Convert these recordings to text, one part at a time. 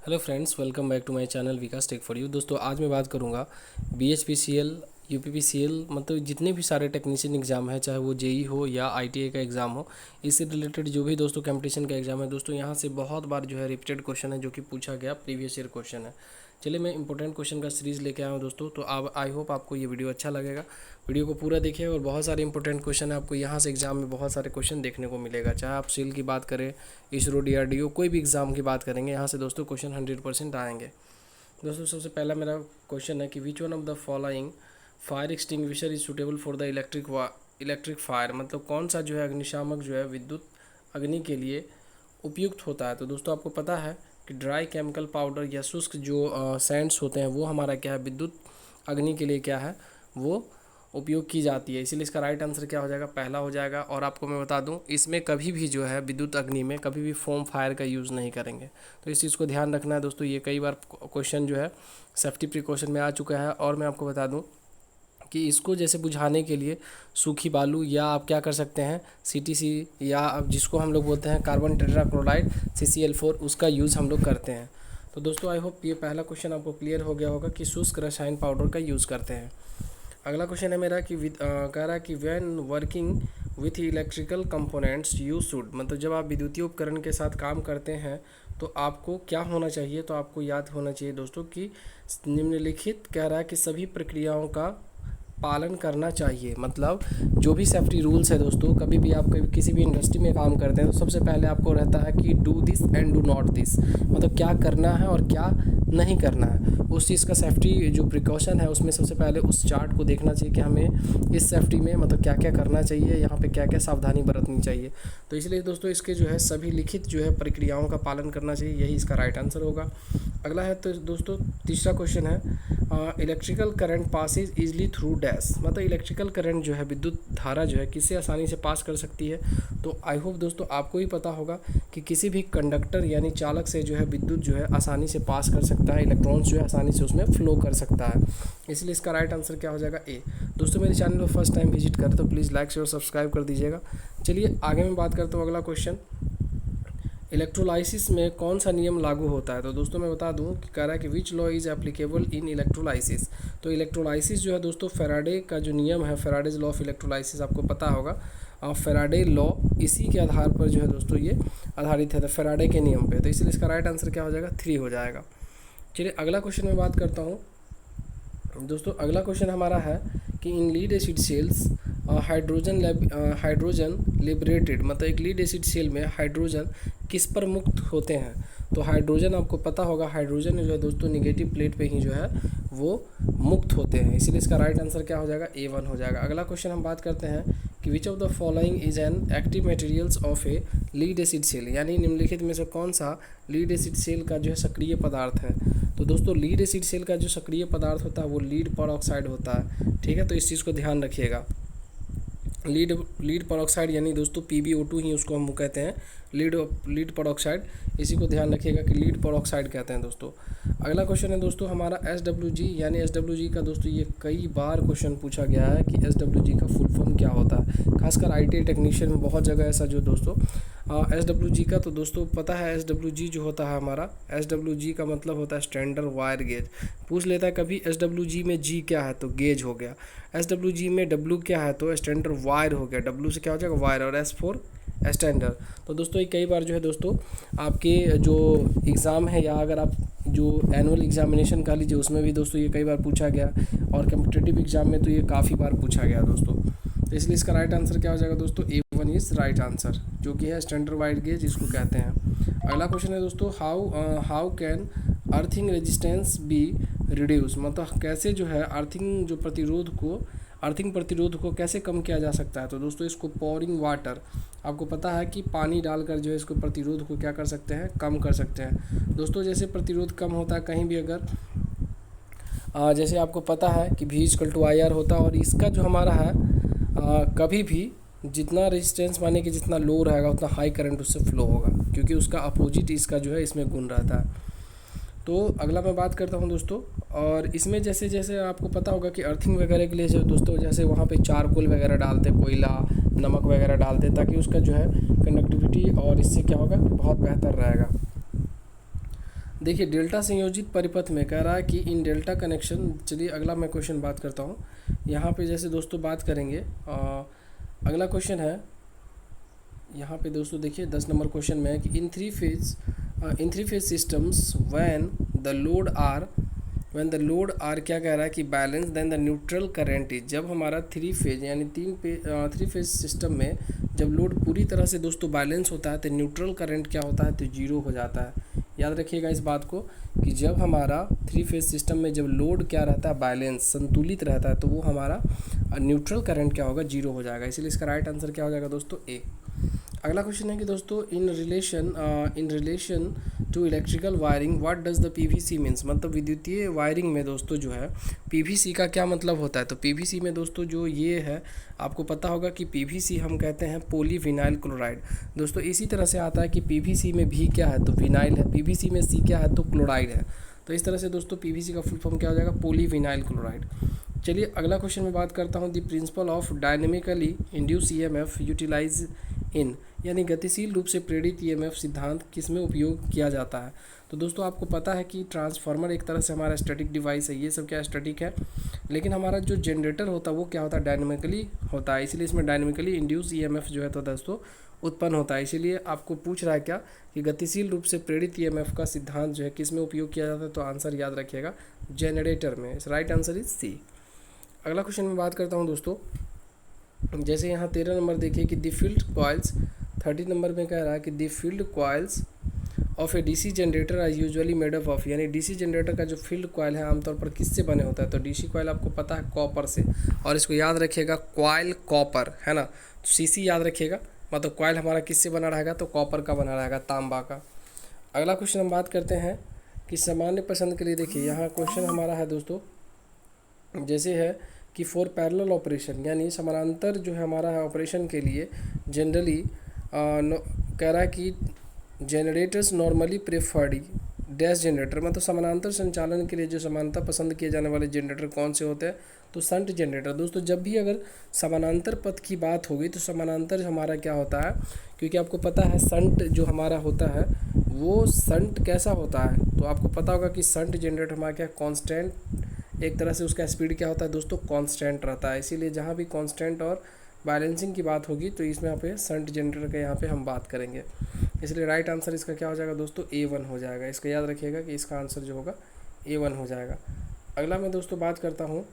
Hello friends, welcome back to my channel Vikas tech for you. दोस्तों आज मैं बात करूंगा बीएचपीसीएल, यूपीपीसीएल मतलब जितने भी सारे टेक्नीशियन एग्ज़ाम है, चाहे वो जेई हो या आईटीआई का एग्ज़ाम हो, इससे रिलेटेड जो भी दोस्तों कंपटीशन का एग्ज़ाम है दोस्तों, यहाँ से बहुत बार जो है रिपीटेड क्वेश्चन है जो कि पूछा गया प्रीवियस ईयर क्वेश्चन है। चलिए मैं इंपॉर्टेंट क्वेश्चन का सीरीज़ लेके आया हूँ दोस्तों, तो आप आई होप आपको ये वीडियो अच्छा लगेगा। वीडियो को पूरा देखिए और बहुत सारे इंपॉर्टेंट क्वेश्चन है, आपको यहाँ से एग्जाम में बहुत सारे क्वेश्चन देखने को मिलेगा। चाहे आप सेल की बात करें, इसरो, डीआरडीओ, कोई भी एग्ज़ाम की बात करेंगे, यहाँ से दोस्तों क्वेश्चन 100% आएंगे। दोस्तों सबसे पहला मेरा क्वेश्चन है कि which one of the following fire extinguisher is suitable for the electric fire, मतलब कौन सा जो है अग्निशामक जो है विद्युत अग्नि के लिए उपयुक्त होता है। तो दोस्तों आपको पता है कि ड्राई केमिकल पाउडर या शुष्क जो सैंड्स होते हैं वो हमारा क्या है, विद्युत अग्नि के लिए क्या है, वो उपयोग की जाती है। इसीलिए इसका राइट आंसर क्या हो जाएगा, पहला हो जाएगा। और आपको मैं बता दूं, इसमें कभी भी जो है विद्युत अग्नि में कभी भी फोम फायर का यूज़ नहीं करेंगे। तो इस चीज़ को ध्यान रखना है दोस्तों। ये कई बार क्वेश्चन जो है सेफ्टी प्रिकॉशन में आ चुका है। और मैं आपको बता दूं कि इसको जैसे बुझाने के लिए सूखी बालू या आप क्या कर सकते हैं, सीटीसी या अब जिसको हम लोग बोलते हैं कार्बन टेट्राक्लोराइड CCl4, उसका यूज़ हम लोग करते हैं। तो दोस्तों आई होप ये पहला क्वेश्चन आपको क्लियर हो गया होगा कि शुष्क रसायन पाउडर का यूज़ करते हैं। अगला क्वेश्चन है मेरा कि कह रहा है कि when working with electrical components you should, मतलब जब आप विद्युतीय उपकरण के साथ काम करते हैं तो आपको क्या होना चाहिए। तो आपको याद होना चाहिए दोस्तों कि निम्नलिखित कह रहा है कि सभी प्रक्रियाओं का पालन करना चाहिए। मतलब जो भी सेफ्टी रूल्स है दोस्तों, कभी भी आप किसी भी इंडस्ट्री में काम करते हैं तो सबसे पहले आपको रहता है कि do this and do not this, मतलब क्या करना है और क्या नहीं करना है। उस चीज़ का सेफ्टी जो प्रिकॉशन है उसमें सबसे पहले उस चार्ट को देखना चाहिए कि हमें इस सेफ्टी में मतलब क्या क्या करना चाहिए, यहाँ पे क्या क्या सावधानी बरतनी चाहिए। तो इसलिए दोस्तों इसके जो है सभी लिखित जो है प्रक्रियाओं का पालन करना चाहिए, यही इसका राइट आंसर होगा। अगला है तो दोस्तों तीसरा क्वेश्चन है electrical current passes easily through dash, मतलब इलेक्ट्रिकल करंट जो है विद्युत धारा जो है किससे आसानी से पास कर सकती है। तो आई होप दोस्तों आपको ही पता होगा कि किसी भी कंडक्टर यानी चालक से जो है विद्युत जो है आसानी से पास कर सकता है, इलेक्ट्रॉन्स जो है आसानी से उसमें फ्लो कर सकता है। इसलिए इसका राइट आंसर क्या हो जाएगा, ए। दोस्तों मेरे चैनल को फर्स्ट टाइम विजिट करें तो प्लीज़ लाइक शेयर सब्सक्राइब कर दीजिएगा। चलिए आगे मैं बात करता हूँ। अगला क्वेश्चन, इलेक्ट्रोलाइसिस में कौन सा नियम लागू होता है। तो दोस्तों मैं बता दूं कि कह रहा है कि which law is applicable in electrolysis. तो इलेक्ट्रोलाइसिस जो है दोस्तों फैराडे का जो नियम है, फैराडेज लॉ ऑफ इलेक्ट्रोलाइसिस आपको पता होगा। फैराडे लॉ इसी के आधार पर जो है दोस्तों ये आधारित है, तो फैराडे के नियम पे। तो इसलिए इसका राइट आंसर क्या हो जाएगा, 3 हो जाएगा। चलिए अगला क्वेश्चन में बात करता हूँ दोस्तों। अगला क्वेश्चन हमारा है कि in lead acid cells hydrogen liberated, मतलब एक लीड एसिड सेल में हाइड्रोजन किस पर मुक्त होते हैं। तो हाइड्रोजन आपको पता होगा, हाइड्रोजन जो है दोस्तों निगेटिव प्लेट पे ही जो है वो मुक्त होते हैं। इसीलिए इसका राइट आंसर क्या हो जाएगा, A1 हो जाएगा। अगला क्वेश्चन हम बात करते हैं कि which of the following is an active materials of a lead acid cell, यानी निम्नलिखित में से कौन सा लीड एसिड सेल का जो है सक्रिय पदार्थ है। तो दोस्तों लीड एसिड सेल का जो सक्रिय पदार्थ होता है वो लीड परऑक्साइड होता है, ठीक है। तो इस चीज़ को ध्यान रखिएगा। लीड परऑक्साइड यानी दोस्तों PbO2 ही उसको हम कहते हैं, लीड परऑक्साइड। इसी को ध्यान रखिएगा कि लीड परऑक्साइड कहते हैं दोस्तों। अगला क्वेश्चन है दोस्तों हमारा SWG, यानी SWG का दोस्तों ये कई बार क्वेश्चन पूछा गया है कि SWG का फुल फॉर्म क्या होता है। खासकर ITI टेक्नीशियन में बहुत जगह ऐसा जो दोस्तों SWG का, तो दोस्तों पता है SWG जो होता है हमारा, SWG का मतलब होता है स्टैंडर्ड वायर गेज। पूछ लेता है कभी SWG में G क्या है, तो गेज हो गया। SWG में W क्या है, तो स्टैंडर्ड वायर हो गया। W से क्या हो जाएगा, वायर, और S फॉर स्टैंडर्ड। तो दोस्तों ये कई बार जो है दोस्तों आपके जो एग्ज़ाम है या अगर आप जो एनुअल एग्जामिनेशन कह लीजिए उसमें भी दोस्तों ये कई बार पूछा गया, और कम्पिटिटिव एग्जाम में तो ये काफ़ी बार पूछा गया दोस्तों। तो इसलिए इसका राइट आंसर क्या हो जाएगा दोस्तों, A1 इज़ राइट आंसर, जो कि है स्टैंडर्ड वायर गेज इसको कहते हैं। अगला क्वेश्चन है दोस्तों how can earthing resistance be reduce, मतलब कैसे जो है अर्थिंग प्रतिरोध को कैसे कम किया जा सकता है। तो दोस्तों इसको पोरिंग वाटर, आपको पता है कि पानी डालकर जो है इसको प्रतिरोध को क्या कर सकते हैं, कम कर सकते हैं दोस्तों। जैसे प्रतिरोध कम होता है कहीं भी अगर जैसे आपको पता है कि V=IR होता है, और इसका जो हमारा है कभी भी जितना रेजिस्टेंस माने कि जितना लो रहेगा उतना हाई करंट उससे फ्लो होगा, क्योंकि उसका अपोजिट इसका जो है इसमें गुण रहता है। तो अगला मैं बात करता हूं दोस्तों, और इसमें जैसे जैसे आपको पता होगा कि अर्थिंग वगैरह के लिए जो दोस्तों जैसे वहाँ पे चारकोल वगैरह डालते, कोयला, नमक वगैरह डालते, ताकि उसका जो है कंडक्टिविटी और इससे क्या होगा बहुत बेहतर रहेगा। देखिए डेल्टा संयोजित परिपथ में कह रहा है कि इन डेल्टा कनेक्शन, चलिए अगला मैं क्वेश्चन बात करता हूँ। यहाँ पे जैसे दोस्तों बात करेंगे, अगला क्वेश्चन है यहाँ पे दोस्तों देखिए 10 नंबर क्वेश्चन में है कि in three phase systems when the load are क्या कह रहा है कि balance then the neutral current is. जब हमारा थ्री फेज यानी थ्री फेज सिस्टम में जब लोड पूरी तरह से दोस्तों बैलेंस होता है तो न्यूट्रल करंट क्या होता है, तो जीरो हो जाता है। याद रखिएगा इस बात को कि जब हमारा थ्री फेज सिस्टम में जब लोड क्या रहता है, बैलेंस संतुलित रहता है, तो वो हमारा न्यूट्रल करंट क्या होगा, जीरो हो जाएगा। इसीलिए इसका राइट आंसर क्या हो जाएगा दोस्तों, ए। अगला क्वेश्चन है कि दोस्तों in relation to electrical wiring what does the PVC means. मतलब विद्युतीय वायरिंग में दोस्तों जो है पीवीसी का क्या मतलब होता है। तो पीवीसी में दोस्तों जो ये है, आपको पता होगा कि पीवीसी हम कहते हैं पॉलीविनाइल क्लोराइड। दोस्तों इसी तरह से आता है कि पीवीसी में भी क्या है, तो विनाइल है, पीवीसी में सी क्या है, तो क्लोराइड है। तो इस तरह से दोस्तों पीवीसी का फुल फॉर्म क्या हो जाएगा, पॉलीविनाइल क्लोराइड। चलिए अगला क्वेश्चन में बात करता हूँ, the principle of dynamically induced EMF utilize in, यानी गतिशील रूप से प्रेरित ईएमएफ सिद्धांत किस में उपयोग किया जाता है। तो दोस्तों आपको पता है कि ट्रांसफार्मर एक तरह से हमारा स्टैटिक डिवाइस है, ये सब क्या स्टैटिक है, लेकिन हमारा जो जनरेटर होता है वो क्या होता है, डायनेमिकली होता है। इसीलिए इसमें डायनेमिकली इंड्यूस ईएमएफ जो है तो दोस्तों उत्पन्न होता है। इसीलिए आपको पूछ रहा है क्या कि गतिशील रूप से प्रेरित ईएमएफ का सिद्धांत जो है किस में उपयोग किया जाता है, तो आंसर याद रखिएगा जनरेटर में। Right answer is C. अगला क्वेश्चन में बात करता हूँ दोस्तों, जैसे यहाँ 13 नंबर देखिए कि द फील्ड कॉइल्स, 30 नंबर में कह रहा है कि the field coils of a DC generator are usually made up of, यानी डीसी जनरेटर का जो फील्ड कॉइल है आमतौर पर किससे बने होता है। तो डीसी कॉइल आपको पता है कॉपर से, और इसको याद रखिएगा कॉइल कॉपर है ना, तो सीसी याद रखिएगा, मतलब कॉइल हमारा किससे बना रहेगा, तो कॉपर का बना रहेगा, तांबा का। अगला क्वेश्चन हम बात करते हैं कि सामान्य पसंद के लिए। देखिए यहाँ क्वेश्चन हमारा है दोस्तों, जैसे है कि फॉर पैरेलल ऑपरेशन, यानी समानांतर जो है हमारा है ऑपरेशन के लिए जनरली कह रहा है कि generators normally preferred dash generator, मतलब समानांतर संचालन के लिए जो समानता पसंद किए जाने वाले जनरेटर कौन से होते हैं, तो संट जनरेटर। दोस्तों जब भी अगर समानांतर पथ की बात होगी तो समानांतर हमारा क्या होता है, क्योंकि आपको पता है संट जो हमारा होता है वो संट कैसा होता है, तो आपको पता होगा कि संट जनरेटर हमारा क्या कांस्टेंट, एक तरह से उसका स्पीड क्या होता है दोस्तों, कांस्टेंट रहता है। इसीलिए जहाँ भी कांस्टेंट और बैलेंसिंग की बात होगी तो इसमें यहाँ पे संट जनरेटर का यहाँ पे हम बात करेंगे। इसलिए राइट आंसर इसका क्या हो जाएगा दोस्तों, A1 हो जाएगा। इसका याद रखिएगा कि इसका आंसर जो होगा A1 हो जाएगा। अगला मैं दोस्तों बात करता हूँ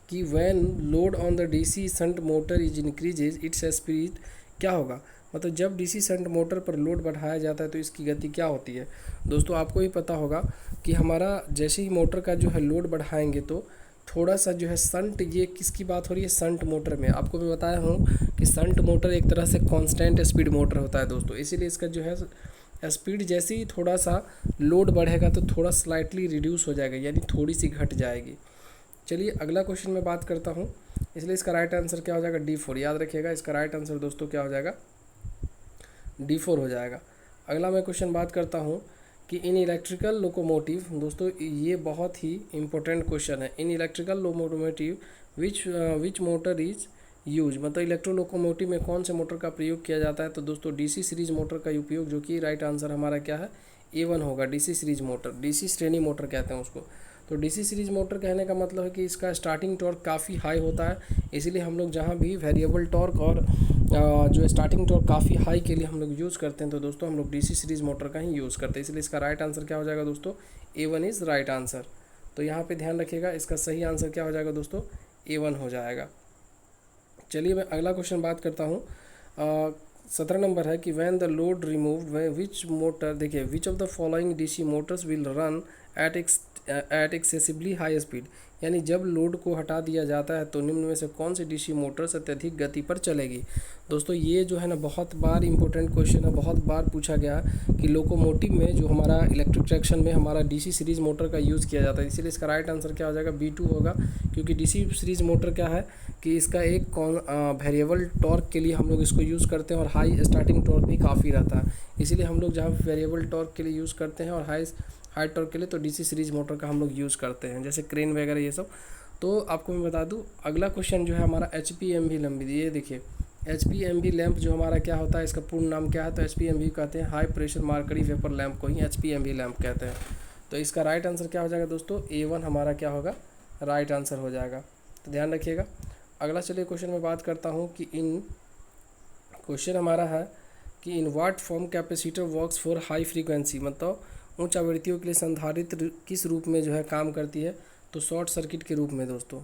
कि when load on the DC shunt motor is increases its speed क्या होगा, मतलब जब डीसी शंट मोटर पर लोड बढ़ाया जाता है तो इसकी गति क्या होती है। दोस्तों आपको ही पता होगा कि हमारा जैसे ही मोटर का जो है लोड बढ़ाएंगे तो थोड़ा सा जो है संट, ये किसकी बात हो रही है, संट मोटर में। आपको मैं बताया हूँ कि संट मोटर एक तरह से कांस्टेंट स्पीड मोटर होता है दोस्तों, इसीलिए इसका जो है स्पीड जैसे ही थोड़ा सा लोड बढ़ेगा तो थोड़ा स्लाइटली रिड्यूस हो जाएगा, यानी थोड़ी सी घट जाएगी। चलिए अगला क्वेश्चन मैं बात करता हूँ, इसलिए इसका राइट आंसर क्या हो जाएगा, D4। याद रखिएगा इसका राइट आंसर दोस्तों क्या हो जाएगा, D4 हो जाएगा। अगला मैं क्वेश्चन बात करता हूँ कि इन इलेक्ट्रिकल लोकोमोटिव, दोस्तों ये बहुत ही इंपॉर्टेंट क्वेश्चन है। In electrical locomotive which motor is use, मतलब इलेक्ट्रो लोकोमोटिव में कौन से मोटर का प्रयोग किया जाता है, तो दोस्तों डीसी सीरीज मोटर का उपयोग, जो कि राइट आंसर हमारा क्या है, A1 होगा। डीसी सीरीज मोटर, डीसी श्रेणी मोटर कहते हैं उसको। तो डीसी सीरीज मोटर कहने का मतलब है कि इसका स्टार्टिंग टॉर्क काफ़ी हाई होता है, इसीलिए हम लोग जहाँ भी वेरिएबल टॉर्क और जो स्टार्टिंग टॉर्क काफ़ी हाई के लिए हम लोग यूज़ करते हैं तो दोस्तों हम लोग डीसी सीरीज मोटर का ही यूज़ करते हैं। इसलिए इसका राइट आंसर क्या हो जाएगा दोस्तों, A1 इज़ राइट आंसर। तो यहाँ पे ध्यान रखिएगा इसका सही आंसर क्या हो जाएगा दोस्तों, A1 हो जाएगा। चलिए मैं अगला क्वेश्चन बात करता हूँ, 17 नंबर है कि when the load removed which motor, देखिए which of the following DC motors will run at excessively high speed, यानी जब लोड को हटा दिया जाता है तो निम्न में से कौन सी डीसी मोटर्स अत्यधिक गति पर चलेगी। दोस्तों ये जो है ना बहुत बार इंपॉर्टेंट क्वेश्चन है, बहुत बार पूछा गया कि लोकोमोटिव में जो हमारा इलेक्ट्रिक ट्रैक्शन में हमारा डीसी सीरीज मोटर का यूज़ किया जाता है, इसीलिए इसका राइट आंसर क्या हो जाएगा, B2 होगा। क्योंकि डीसी सीरीज मोटर क्या है कि इसका एक वेरिएबल टॉर्क के लिए हम लोग इसको यूज़ करते हैं और हाई स्टार्टिंग टॉर्क भी काफ़ी रहता है, इसीलिए हम लोग जहाँ वेरिएबल टॉर्क के लिए यूज़ करते हैं और हाई टॉर्क के लिए तो डीसी सीरीज मोटर का हम लोग यूज़ करते हैं, जैसे क्रेन वगैरह ये सब। तो आपको मैं बता दूं अगला क्वेश्चन जो है हमारा HPMV लंबी, ये देखिए HPMV लैंप जो हमारा क्या होता है, इसका पूर्ण नाम क्या है, तो HPMV कहते हैं high pressure mercury vapour lamp को ही HPMV लैंप कहते हैं। तो इसका राइट आंसर क्या हो जाएगा दोस्तों, A1 हमारा क्या होगा, राइट आंसर हो जाएगा। तो ध्यान रखिएगा। अगला चलिए क्वेश्चन में बात करता हूँ कि क्वेश्चन हमारा है कि in what form capacitor works for high frequency, मतलब उच्च आवृत्तियों के लिए संधारित्र किस रूप में जो है काम करती है, तो शॉर्ट सर्किट के रूप में दोस्तों।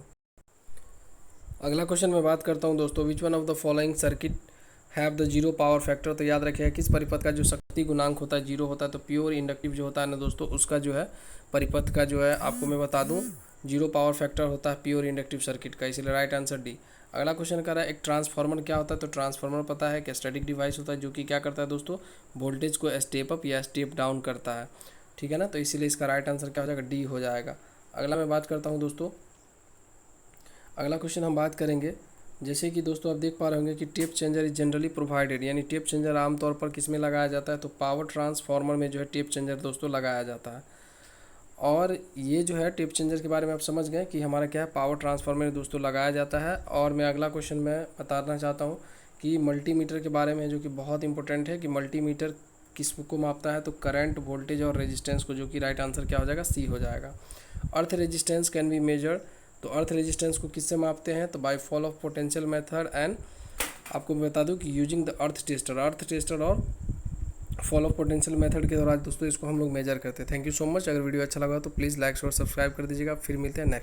अगला क्वेश्चन में बात करता हूं दोस्तों, which one of the following circuit have the zero power factor. तो याद रखिएगा किस परिपथ का जो शक्ति गुणांक होता है जीरो होता है, तो प्योर इंडक्टिव जो होता है ना दोस्तों, उसका जो है परिपथ का जो है आपको मैं बता दूं जीरो पावर फैक्टर होता है प्योर इंडक्टिव सर्किट का, इसलिए राइट आंसर डी। अगला क्वेश्चन कर रहा है एक ट्रांसफार्मर क्या होता है, तो ट्रांसफार्मर पता है कि स्टैटिक डिवाइस होता है जो कि क्या करता है दोस्तों, वोल्टेज को स्टेप अप या स्टेप डाउन करता है, ठीक है ना। तो इसीलिए इसका राइट आंसर क्या हो जाएगा, डी हो जाएगा। अगला मैं बात करता हूँ दोस्तों, अगला क्वेश्चन हम बात करेंगे, जैसे कि दोस्तों आप देख पा रहे होंगे कि tape changer is generally provided, यानी टेप चेंजर आमतौर पर किस में लगाया जाता है, तो पावर ट्रांसफार्मर में जो है टेप चेंजर दोस्तों लगाया जाता है। और ये जो है टेप चेंजर के बारे में आप समझ गए कि हमारा क्या है, पावर ट्रांसफार्मर में दोस्तों लगाया जाता है। और मैं अगला क्वेश्चन में बताना चाहता हूँ कि मल्टीमीटर के बारे में, जो कि बहुत इंपॉर्टेंट है कि मल्टीमीटर किस को मापता है, तो करंट, वोल्टेज और रेजिस्टेंस को, जो कि राइट आंसर क्या हो जाएगा, सी हो जाएगा। Earth resistance can be measured, तो अर्थ रेजिस्टेंस को किससे मापते हैं, तो by fall of potential method and आपको मैं बता दूं कि यूजिंग द अर्थ टेस्टर और फॉल ऑफ पोटेंशियल मेथड के दौरान दोस्तों इसको हम लोग मेजर करते हैं। Thank you so much. अगर वीडियो अच्छा लगा तो प्लीज़ लाइक और सब्सक्राइब कर दीजिएगा। फिर मिलते हैं नेक्स्ट।